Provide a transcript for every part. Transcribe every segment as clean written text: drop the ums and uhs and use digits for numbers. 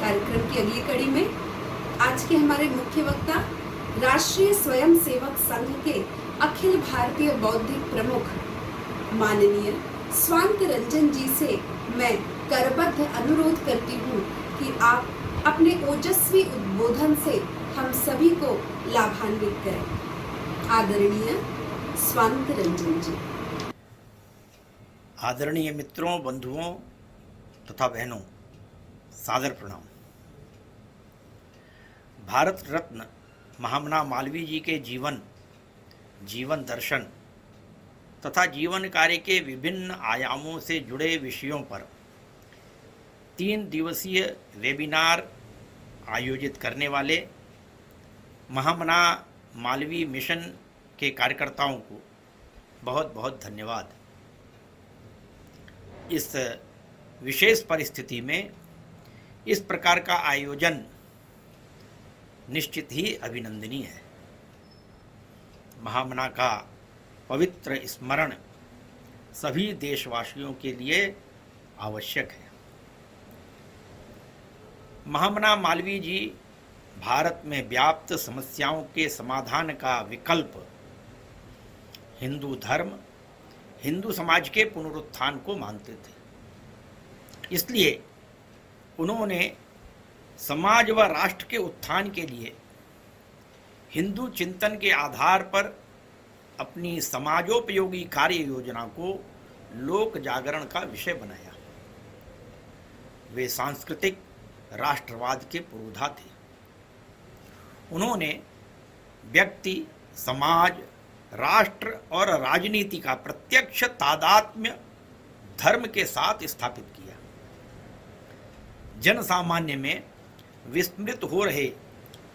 कार्यक्रम की अगली कड़ी में आज के हमारे मुख्य वक्ता राष्ट्रीय स्वयंसेवक संघ के अखिल भारतीय बौद्धिक प्रमुख माननीय स्वांत रंजन जी से मैं करबद्ध अनुरोध करती हूँ कि आप अपने ओजस्वी उद्बोधन से हम सभी को लाभान्वित करें। आदरणीय स्वांत रंजन जी। आदरणीय मित्रों, बंधुओं तथा बहनों, सादर प्रणाम। भारत रत्न महामना मालवीय जी के जीवन दर्शन तथा जीवन कार्य के विभिन्न आयामों से जुड़े विषयों पर 3 दिवसीय वेबिनार आयोजित करने वाले महामना मालवीय मिशन के कार्यकर्ताओं को बहुत बहुत धन्यवाद। इस विशेष परिस्थिति में इस प्रकार का आयोजन निश्चित ही अभिनंदनीय है। महामना का पवित्र स्मरण सभी देशवासियों के लिए आवश्यक है। महामना मालवीय जी भारत में व्याप्त समस्याओं के समाधान का विकल्प हिंदू धर्म, हिंदू समाज के पुनरुत्थान को मानते थे। इसलिए उन्होंने समाज व राष्ट्र के उत्थान के लिए हिंदू चिंतन के आधार पर अपनी समाजोपयोगी कार्य योजना को लोक जागरण का विषय बनाया। वे सांस्कृतिक राष्ट्रवाद के पुरोधा थे। उन्होंने व्यक्ति, समाज, राष्ट्र और राजनीति का प्रत्यक्ष तादात्म्य धर्म के साथ स्थापित किया। जन सामान्य में विस्मृत हो रहे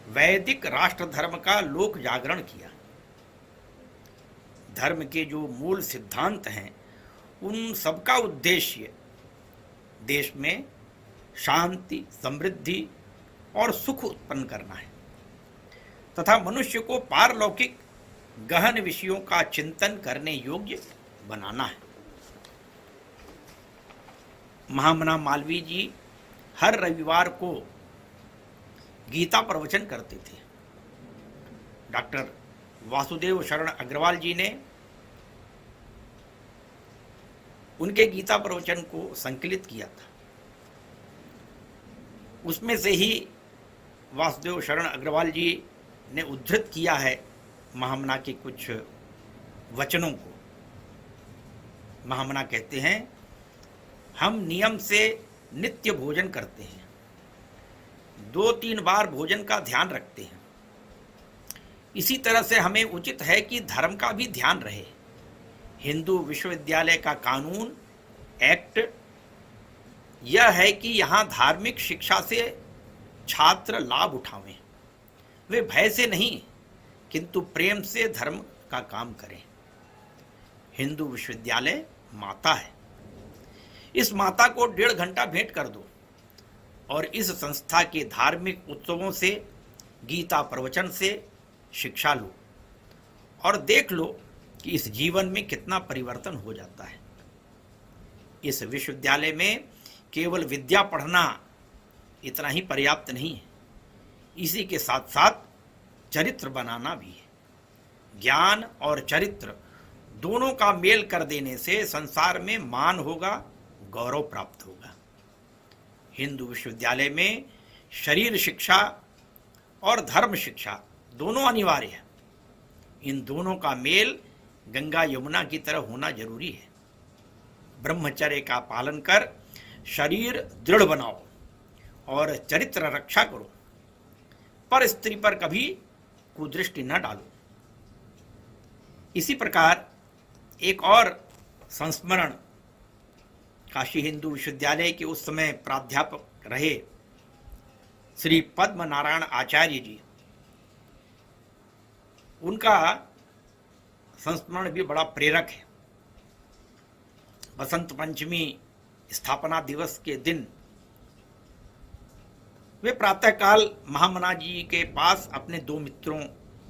वैदिक राष्ट्र धर्म का लोक जागरण किया। धर्म के जो मूल सिद्धांत हैं, उन सबका उद्देश्य देश में शांति, समृद्धि और सुख उत्पन्न करना है तथा मनुष्य को पारलौकिक गहन विषयों का चिंतन करने योग्य बनाना है। महामना मालवीय जी हर रविवार को गीता प्रवचन करते थे। डॉक्टर वासुदेव शरण अग्रवाल जी ने उनके गीता प्रवचन को संकलित किया था। उसमें से ही वासुदेव शरण अग्रवाल जी ने उद्धृत किया है महामना के कुछ वचनों को। महामना कहते हैं, हम नियम से नित्य भोजन करते हैं, 2-3 बार भोजन का ध्यान रखते हैं। इसी तरह से हमें उचित है कि धर्म का भी ध्यान रहे। हिंदू विश्वविद्यालय का कानून, एक्ट यह है कि यहाँ धार्मिक शिक्षा से छात्र लाभ उठावें। वे भय से नहीं किंतु प्रेम से धर्म का काम करें। हिंदू विश्वविद्यालय माता है। इस माता को 1.5 घंटा भेंट कर दो और इस संस्था के धार्मिक उत्सवों से, गीता प्रवचन से शिक्षा लो और देख लो कि इस जीवन में कितना परिवर्तन हो जाता है। इस विश्वविद्यालय में केवल विद्या पढ़ना इतना ही पर्याप्त नहीं है, इसी के साथ साथ चरित्र बनाना भी है। ज्ञान और चरित्र दोनों का मेल कर देने से संसार में मान होगा, गौरव प्राप्त होगा। हिंदू विश्वविद्यालय में शरीर शिक्षा और धर्म शिक्षा दोनों अनिवार्य है। इन दोनों का मेल गंगा यमुना की तरह होना जरूरी है। ब्रह्मचर्य का पालन कर शरीर दृढ़ बनाओ और चरित्र रक्षा करो, पर स्त्री पर कभी कुदृष्टि न डालो। इसी प्रकार एक और संस्मरण काशी हिंदू विश्वविद्यालय के उस समय प्राध्यापक रहे श्री पद्म नारायण आचार्य जी, उनका संस्मरण भी बड़ा प्रेरक है। बसंत पंचमी स्थापना दिवस के दिन वे प्रातःकाल महामना जी के पास अपने 2 मित्रों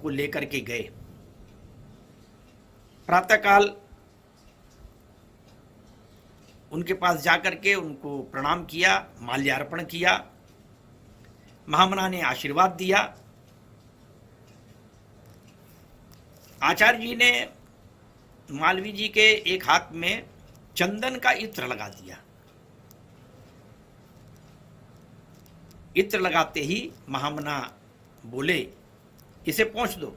को लेकर के गए। प्रातःकाल उनके पास जाकर के उनको प्रणाम किया, माल्यार्पण किया महामना ने आशीर्वाद दिया। आचार्य जी ने मालवीय जी के एक हाथ में चंदन का इत्र लगा दिया। इत्र लगाते ही महामना बोले, इसे पोंछ दो,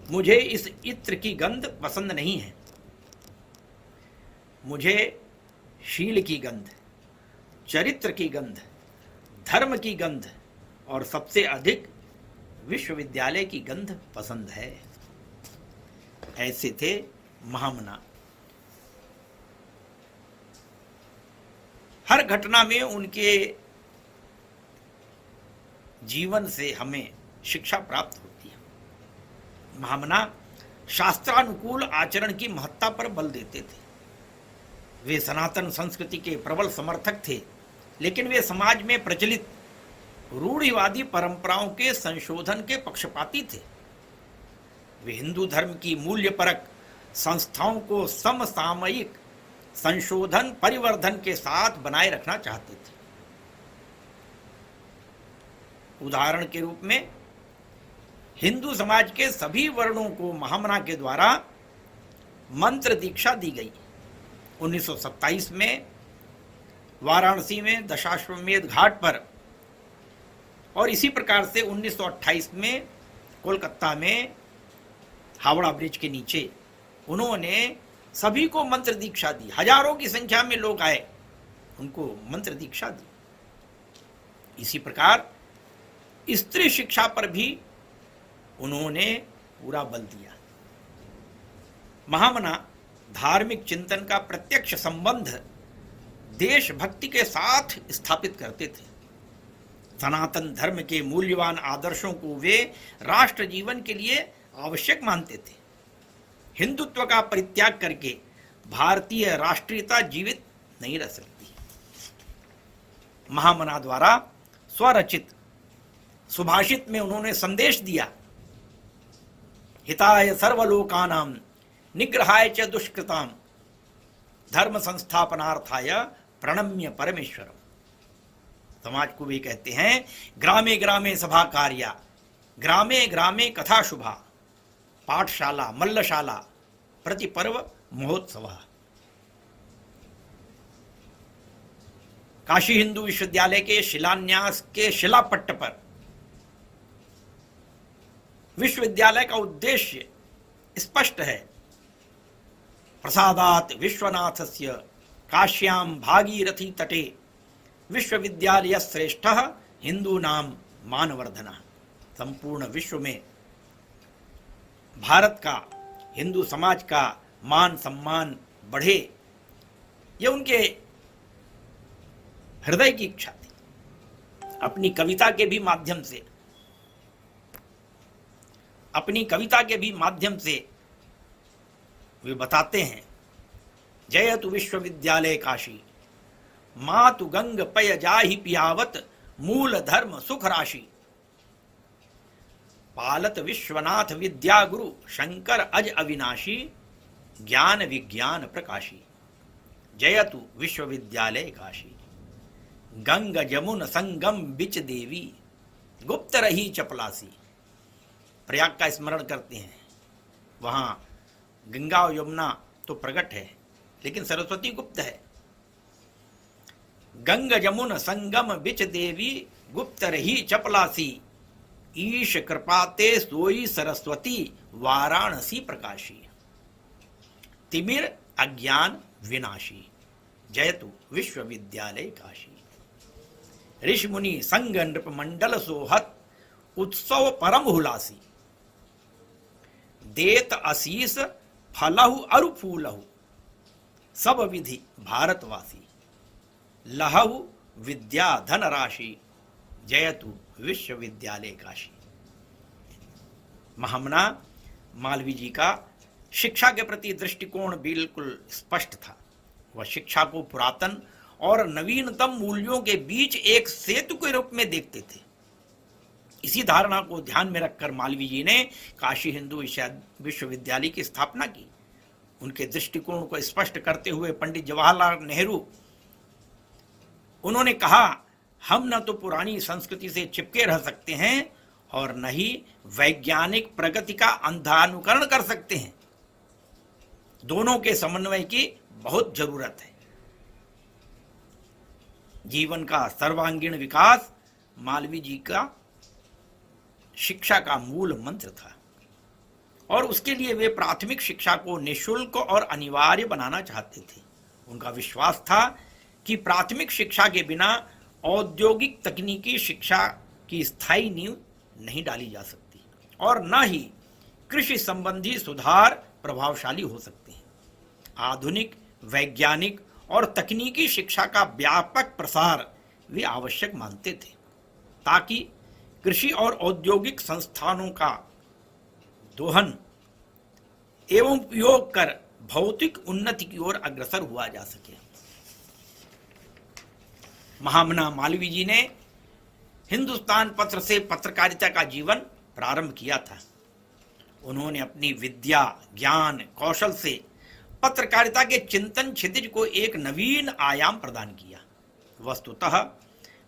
मुझे इस इत्र की गंध पसंद नहीं है। मुझे शील की गंध, चरित्र की गंध, धर्म की गंध और सबसे अधिक विश्वविद्यालय की गंध पसंद है। ऐसे थे महामना। हर घटना में उनके जीवन से हमें शिक्षा प्राप्त होती है। महामना शास्त्रानुकूल आचरण की महत्ता पर बल देते थे। वे सनातन संस्कृति के प्रबल समर्थक थे, लेकिन वे समाज में प्रचलित रूढ़िवादी परंपराओं के संशोधन के पक्षपाती थे। वे हिंदू धर्म की मूल्यपरक संस्थाओं को समसामयिक संशोधन परिवर्धन के साथ बनाए रखना चाहते थे। उदाहरण के रूप में हिंदू समाज के सभी वर्णों को महामना के द्वारा मंत्र दीक्षा दी गई। 1927 में वाराणसी में दशाश्वमेध घाट पर और इसी प्रकार से 1928 में कोलकाता में हावड़ा ब्रिज के नीचे उन्होंने सभी को मंत्र दीक्षा दी। हजारों की संख्या में लोग आए, उनको मंत्र दीक्षा दी। इसी प्रकार स्त्री शिक्षा पर भी उन्होंने पूरा बल दिया। महामना धार्मिक चिंतन का प्रत्यक्ष संबंध देशभक्ति के साथ स्थापित करते थे। सनातन धर्म के मूल्यवान आदर्शों को वे राष्ट्र जीवन के लिए आवश्यक मानते थे। हिंदुत्व का परित्याग करके भारतीय राष्ट्रीयता जीवित नहीं रह सकती। महामना द्वारा स्वरचित सुभाषित में उन्होंने संदेश दिया, हिताय सर्वलोकानां निग्रहाय च दुष्कृताम धर्म संस्थापनार्थाय प्रणम्य परमेश्वरम। समाज को भी कहते हैं, ग्रामे ग्रामे सभा कार्या, ग्रामे ग्रामे कथा शुभा, पाठशाला मल्लशाला प्रति पर्व महोत्सव। काशी हिंदू विश्वविद्यालय के शिलान्यास के शिलापट्ट पर विश्वविद्यालय का उद्देश्य स्पष्ट है। प्रसादात विश्वनाथस्य काश्यां भागीरथी तटे विश्वविद्यालय श्रेष्ठ हिंदूनां मानवर्धनः। संपूर्ण विश्व में भारत का, हिंदू समाज का मान सम्मान बढ़े, यह उनके हृदय की इच्छा थी। अपनी कविता के भी माध्यम से वे बताते हैं, जयतु विश्वविद्यालय काशी, मातु गंग पय जाहि पियावत मूल धर्म सुख राशि, पालत विश्वनाथ विद्या गुरु शंकर अज अविनाशी, ज्ञान विज्ञान प्रकाशी। जयतु विश्वविद्यालय काशी, गंग जमुन संगम बिच देवी, गुप्त रही चपलासी। प्रयाग का स्मरण करते हैं, वहां गंगा और यमुना तो प्रकट है, लेकिन सरस्वती गुप्त है। गंग जमुन संगम बिच देवी, गुप्त रही चपलासी, ईश कृपाते सोई सरस्वती, वाराणसी प्रकाशी। तिमिर अज्ञान विनाशी, जयतु विश्वविद्यालय काशी। ऋषि मुनि संग नृप मंडल सोहत, उत्सव परम हुलासी, देत असीस फलहु अरु फूलहु, सब विधि भारतवासी, लहहु विद्या धन राशि, जयतु विश्वविद्यालय काशी। महामना मालवीय जी का शिक्षा के प्रति दृष्टिकोण बिल्कुल स्पष्ट था। वह शिक्षा को पुरातन और नवीनतम मूल्यों के बीच एक सेतु के रूप में देखते थे। इसी धारणा को ध्यान में रखकर मालवीय जी ने काशी हिंदू विश्वविद्यालय की स्थापना की। उनके दृष्टिकोण को स्पष्ट करते हुए पंडित जवाहरलाल नेहरू, उन्होंने कहा, हम न तो पुरानी संस्कृति से चिपके रह सकते हैं और न ही वैज्ञानिक प्रगति का अंधानुकरण कर सकते हैं। दोनों के समन्वय की बहुत जरूरत है। जीवन का सर्वांगीण विकास मालवीय जी का शिक्षा का मूल मंत्र था और उसके लिए वे प्राथमिक शिक्षा को निःशुल्क और अनिवार्य बनाना चाहते थे। उनका विश्वास था कि प्राथमिक शिक्षा के बिना औद्योगिक तकनीकी शिक्षा की स्थायी नींव नहीं डाली जा सकती और न ही कृषि संबंधी सुधार प्रभावशाली हो सकते हैं। आधुनिक वैज्ञानिक और तकनीकी शिक्षा का व्यापक प्रसार वे आवश्यक मानते थे ताकि कृषि और औद्योगिक संस्थानों का दोहन एवं उपयोग कर भौतिक उन्नति की ओर अग्रसर हुआ जा सके। महामना मालवीय जी ने हिंदुस्तान पत्र से पत्रकारिता का जीवन प्रारंभ किया था। उन्होंने अपनी विद्या, ज्ञान, कौशल से पत्रकारिता के चिंतन क्षितिज को एक नवीन आयाम प्रदान किया। वस्तुतः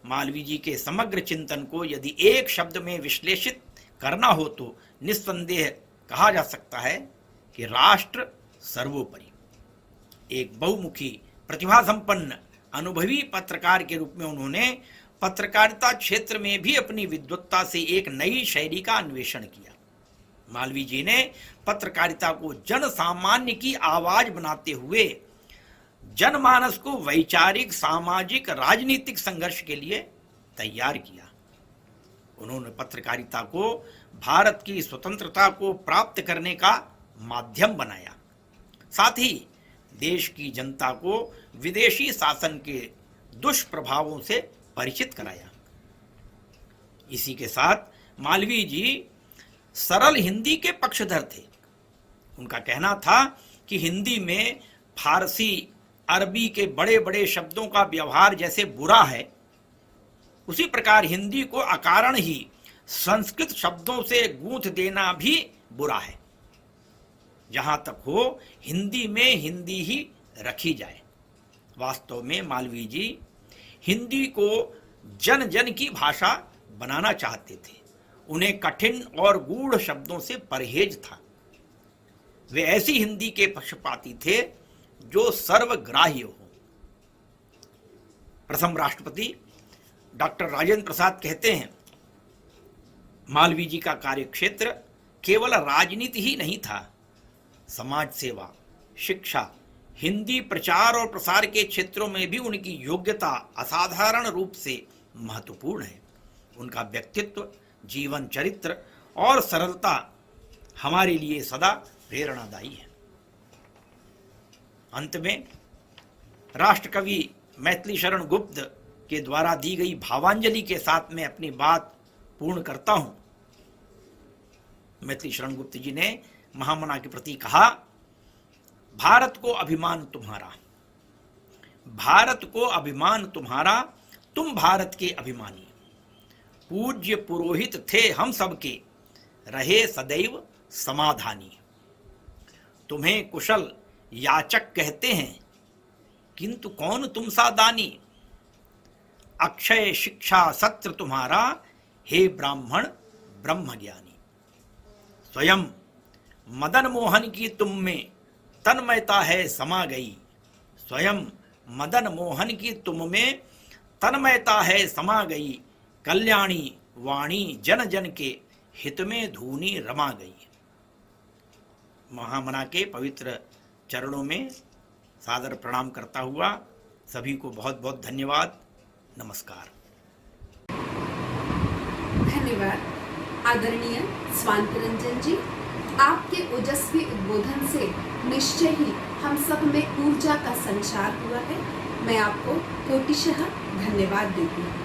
मालवीय जी के समग्र चिंतन को यदि एक शब्द में विश्लेषित करना हो तो निस्संदेह कहा जा सकता है कि राष्ट्र सर्वोपरि। एक बहुमुखी, प्रतिभा संपन्न, अनुभवी पत्रकार के रूप में उन्होंने पत्रकारिता क्षेत्र में भी अपनी विद्वत्ता से एक नई शैली का अन्वेषण किया। मालवीय जी ने पत्रकारिता को जन सामान्य की आवाज बनाते हुए जनमानस को वैचारिक, सामाजिक, राजनीतिक संघर्ष के लिए तैयार किया। उन्होंने पत्रकारिता को भारत की स्वतंत्रता को प्राप्त करने का माध्यम बनाया, साथ ही देश की जनता को विदेशी शासन के दुष्प्रभावों से परिचित कराया। इसी के साथ मालवीय जी सरल हिंदी के पक्षधर थे। उनका कहना था कि हिंदी में फारसी, अरबी के बड़े बड़े शब्दों का व्यवहार जैसे बुरा है, उसी प्रकार हिंदी को अकारण ही संस्कृत शब्दों से गूंथ देना भी बुरा है। जहां तक हो हिंदी में हिंदी ही रखी जाए। वास्तव में मालवीय जी हिंदी को जन जन की भाषा बनाना चाहते थे। उन्हें कठिन और गूढ़ शब्दों से परहेज था। वे ऐसी हिंदी के पक्षपाती थे जो सर्वग्राह्य हो। प्रथम राष्ट्रपति डॉक्टर राजेंद्र प्रसाद कहते हैं, मालवीय जी का कार्यक्षेत्र केवल राजनीति ही नहीं था, समाज सेवा, शिक्षा, हिंदी प्रचार और प्रसार के क्षेत्रों में भी उनकी योग्यता असाधारण रूप से महत्वपूर्ण है। उनका व्यक्तित्व, जीवन चरित्र और सरलता हमारे लिए सदा प्रेरणादायी है। अंत में राष्ट्रकवि मैथिली शरण गुप्त के द्वारा दी गई भावांजलि के साथ मैं अपनी बात पूर्ण करता हूं। मैथिली शरण गुप्त जी ने महामना के प्रति कहा, भारत को अभिमान तुम्हारा, भारत को अभिमान तुम्हारा, तुम भारत के अभिमानी। पूज्य पुरोहित थे हम सबके, रहे सदैव समाधानी। तुम्हें कुशल याचक कहते हैं, किंतु कौन तुम सा दानी। अक्षय शिक्षा सत्र तुम्हारा, हे ब्राह्मण ब्रह्म ज्ञानी। स्वयं मदन मोहन की तुम में तन्मयता है समा गई। स्वयं मदन मोहन की तुम में तन्मयता है समा गई। कल्याणी वाणी जन जन के हित में धूनी रमा गई। महामना के पवित्र चरणों में सादर प्रणाम करता हुआ सभी को बहुत बहुत धन्यवाद। नमस्कार। धन्यवाद आदरणीय स्वांत रंजन जी। आपके ओजस्वी उद्बोधन से निश्चय ही हम सब में ऊर्जा का संचार हुआ है। मैं आपको कोटिशः धन्यवाद देती हूँ।